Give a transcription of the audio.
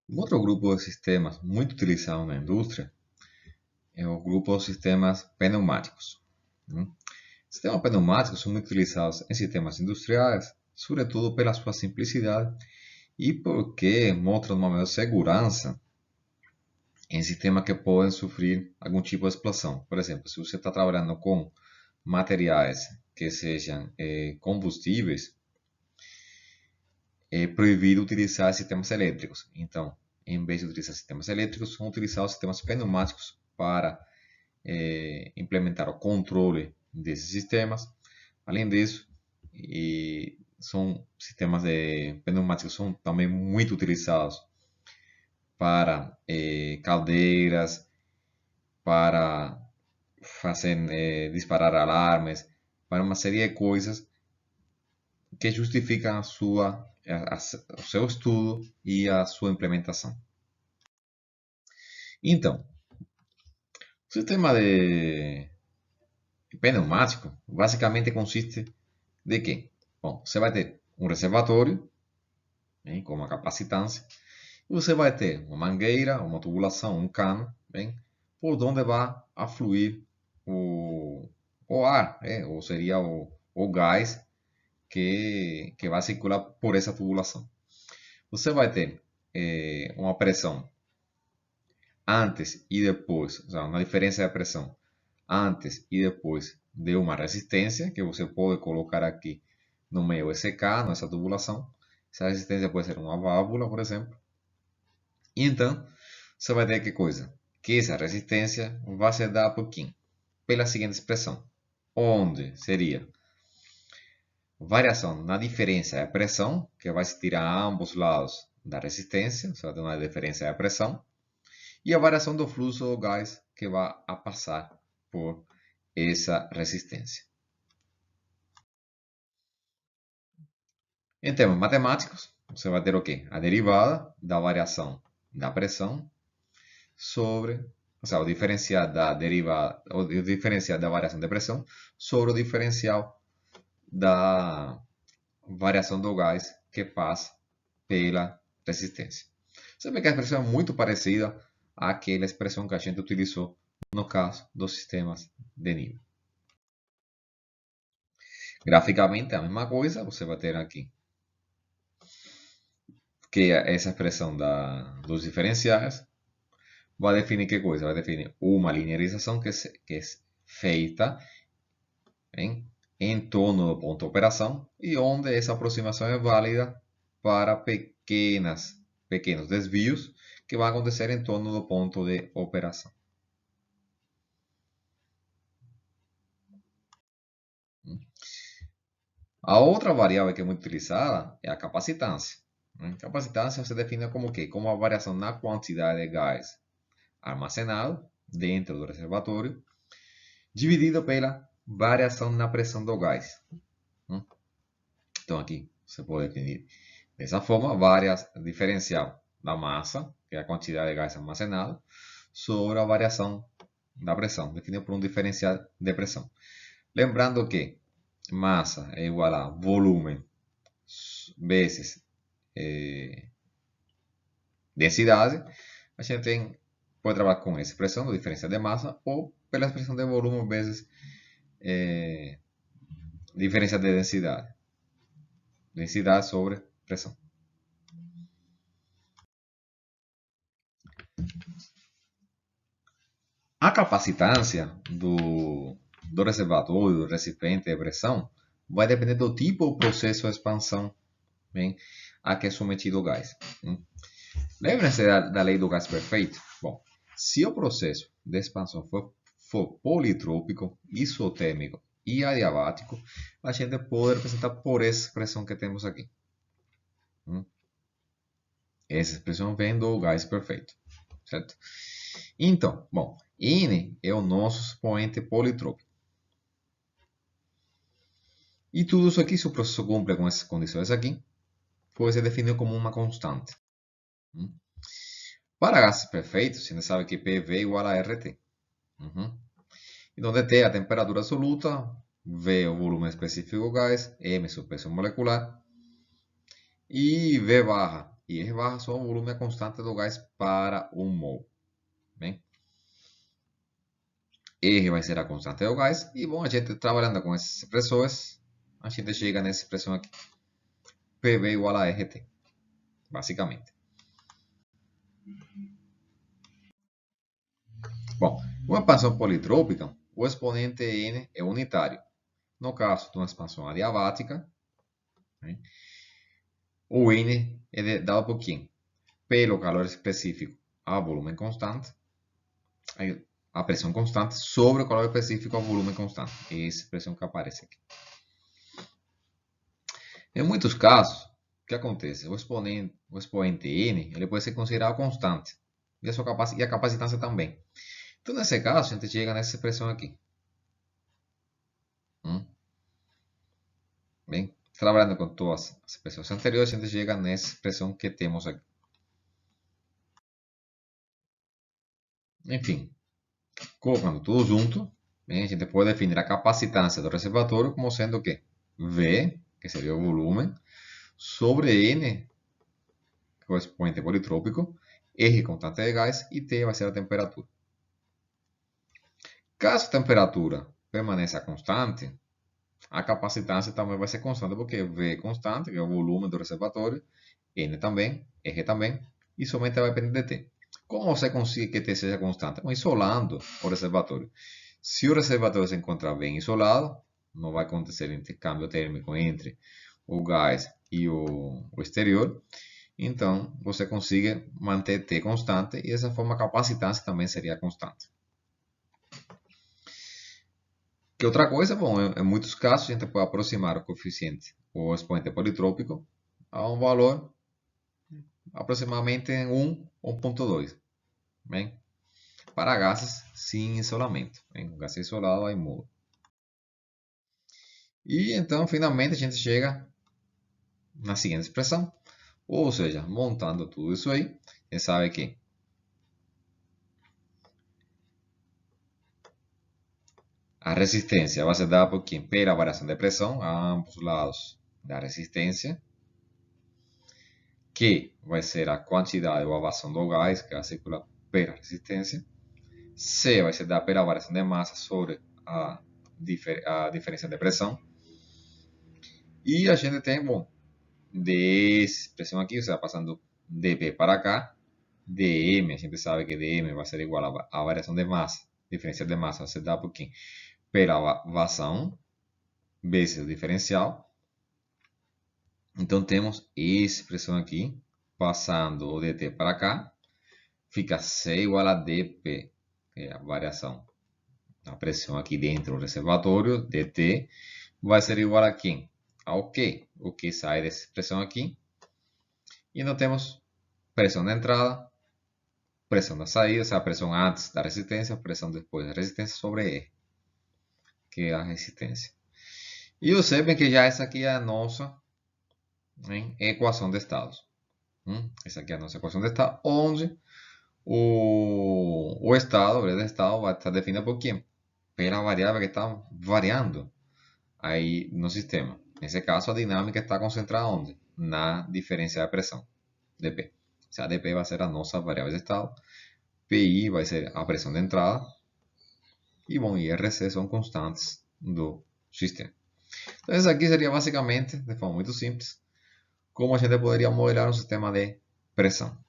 Um outro grupo de sistemas muito utilizado na indústria é o grupo de sistemas pneumáticos. Sistemas pneumáticos são muito utilizados em sistemas industriais, sobretudo pela sua simplicidade e porque mostram uma maior segurança em sistemas que podem sofrer algum tipo de explosão. Por exemplo, se você está trabalhando com materiais que sejam combustíveis, é proibido utilizar sistemas elétricos. Então, em vez de utilizar sistemas elétricos, são utilizados sistemas pneumáticos para implementar o controle desses sistemas. Além disso, são sistemas pneumáticos são também muito utilizados para caldeiras, para fazer disparar alarmes, para uma série de coisas que justificam o seu estudo e a sua implementação. Então, o sistema de pneumático basicamente consiste de quê? Bom, você vai ter um reservatório, com uma capacitância, e você vai ter uma mangueira, uma tubulação, um cano, por onde vai a fluir o ar, ou seria o gás que vai circular por essa tubulação. Você vai ter uma pressão antes e depois, ou seja, uma diferença de pressão antes e depois de uma resistência, que você pode colocar aqui no meio SK, nessa tubulação. Essa resistência pode ser uma válvula, por exemplo. E então, você vai ter que coisa? Que essa resistência vai se dar por quem? Pela seguinte expressão, onde seria variação na diferença de pressão, que vai se tirar a ambos lados da resistência, você vai ter uma diferença de pressão, e a variação do fluxo do gás que vai a passar por essa resistência. Em termos matemáticos, você vai ter o quê? A derivada da variação da pressão sobre, ou seja, o diferencial da derivada, o diferencial da variação de pressão sobre o diferencial da variação do gás que passa pela resistência. Você vê que a expressão é muito parecida àquela expressão que a gente utilizou no caso dos sistemas de nível. Graficamente é a mesma coisa, você vai ter aqui que essa expressão dos diferenciais vai definir que coisa? Vai definir uma linearização que é feita em torno do ponto de operação e onde essa aproximação é válida para pequenos desvios que vão acontecer em torno do ponto de operação. A outra variável que é muito utilizada é a capacitância. Capacitância se define como o quê? Como a variação na quantidade de gás armazenado dentro do reservatório, dividido pela variação na pressão do gás. Então aqui você pode definir dessa forma diferencial da massa, que é a quantidade de gás armazenado, sobre a variação da pressão, definido por um diferencial de pressão. Lembrando que massa é igual a volume vezes densidade, a gente pode trabalhar com essa expressão do diferencial de massa ou pela expressão de volume vezes diferencial de densidade. Densidade sobre pressão. A capacitância do reservatório, do recipiente de pressão, vai depender do tipo ou processo de expansão a que é submetido o gás. Lembra-se da lei do gás perfeito? Bom, se o processo de expansão for politrópico, isotérmico e adiabático, a gente pode representar por essa expressão que temos aqui. Essa expressão vem do gás perfeito, certo? Então, bom, N é o nosso expoente politrópico. E tudo isso aqui, se o processo cumpre com essas condições aqui, pode ser definido como uma constante. Para gases perfeitos, a gente sabe que PV é igual a RT. E onde T é a temperatura absoluta, V é o volume específico do gás, M é a sua pressão molecular, e V barra e R barra só o volume, a constante do gás para 1 mol. Bem? R vai ser a constante do gás. E bom, a gente trabalhando com essas expressões, a gente chega nessa expressão aqui. PV igual a RT, basicamente. Bom, uma expansão politrópica, o exponente N é unitário. No caso de uma expansão adiabática, né, o N é dado por quem? Pelo calor específico a volume constante, a pressão constante sobre o calor específico ao volume constante. É essa expressão que aparece aqui. Em muitos casos, o que acontece? O expoente N ele pode ser considerado constante. E a capacitância também. Então, nesse caso, a gente chega nessa expressão aqui. Bem, trabalhando com todas as expressões anteriores, a gente chega nessa expressão que temos aqui. Enfim, colocando tudo junto, bem, a gente pode definir a capacitância do reservatório como sendo o quê? V, que seria o volume, sobre N, que é o expoente politrópico, R, constante de gás, e T vai ser a temperatura. Caso a temperatura permaneça constante, a capacitância também vai ser constante, porque V é constante, que é o volume do reservatório, N também, R também, e somente vai depender de T. Como você consegue que T seja constante? Isolando o reservatório. Se o reservatório se encontrar bem isolado, não vai acontecer intercâmbio térmico entre o gás e o exterior. Então, você consegue manter T constante e dessa forma a capacitância também seria constante. Que outra coisa, bom, em muitos casos a gente pode aproximar o coeficiente, o expoente politrópico, a um valor aproximadamente em 1 ou 1.2. Bem, para gases sem isolamento. Bem, o gás isolado aí muda. E então, finalmente, a gente chega na seguinte expressão. Ou seja, montando tudo isso aí, você sabe que a resistência vai ser dada por quem? Pela variação de pressão a ambos lados da resistência, que vai ser a quantidade ou a vazão do gás, que é a circula pela resistência. C vai ser dada pela variação de massa sobre a diferença de pressão. E a gente tem, bom, dessa pressão aqui, você vai passando dP para cá, dm, a gente sabe que dm vai ser igual à variação de massa, diferença de massa vai ser dada por quem? Pela vazão, vezes o diferencial. Então temos essa expressão aqui, passando o dt para cá, fica C igual a dP, que é a variação da pressão aqui dentro do reservatório, dt, vai ser igual a quem? Ao Q. O Q sai dessa expressão aqui. E não temos pressão da entrada, pressão da saída, ou seja, a pressão antes da resistência, pressão depois da resistência sobre R, que é a resistência. E observem que já essa aqui é a nossa equação de estados. Essa aqui é a nossa equação de estado, onde o estado, o estado vai estar definido por quê? Pela variável que está variando aí no sistema. Nesse caso, a dinâmica está concentrada onde? Na diferença da pressão, dP. O sea, dP vai ser a nossa variável de estado, PI vai ser a pressão de entrada, e bom, IRC são constantes do sistema. Então, isso aqui seria basicamente, de forma muito simples, como a gente poderia modelar um sistema de pressão.